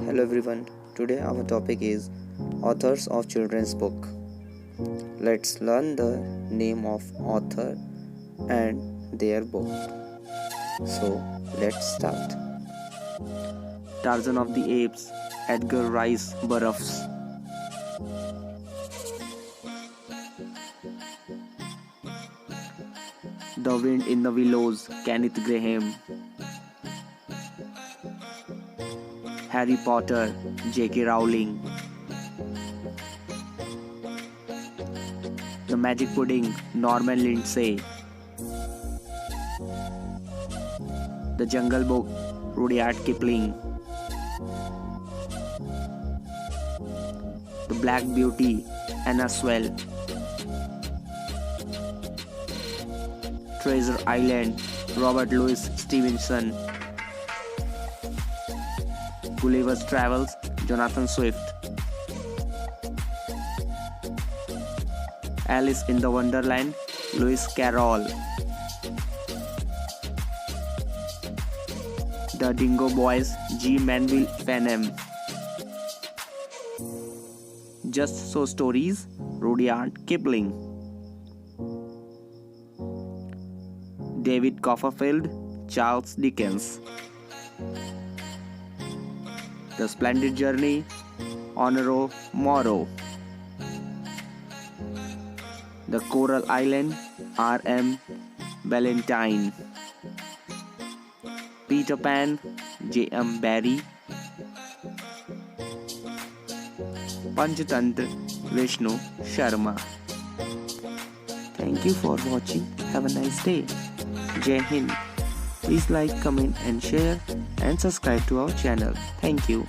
Hello everyone. Today our topic is authors of children's book. Let's learn the name of author and their book. So let's start. Tarzan of the Apes, Edgar Rice Burroughs. The Wind in the Willows, Kenneth Grahame. Harry Potter, J.K. Rowling. The Magic Pudding, Norman Lindsay. The Jungle Book, Rudyard Kipling. The Black Beauty, Anna Sewell. Treasure Island, Robert Louis Stevenson. Gulliver's Travels, Jonathan Swift. Alice in the Wonderland, Lewis Carroll. The Dingo Boys, G. Manville Panem. Just So Stories, Rudyard Kipling. David Copperfield, Charles Dickens. The Splendid Journey, Honorio Moro. The Coral Island, R.M. Ballantyne. Peter Pan, J.M. Barrie. Panchatantra, Vishnu Sharma. Thank you for watching. Have a nice day. Jai Hind. Please like, comment and share and subscribe to our channel. Thank you.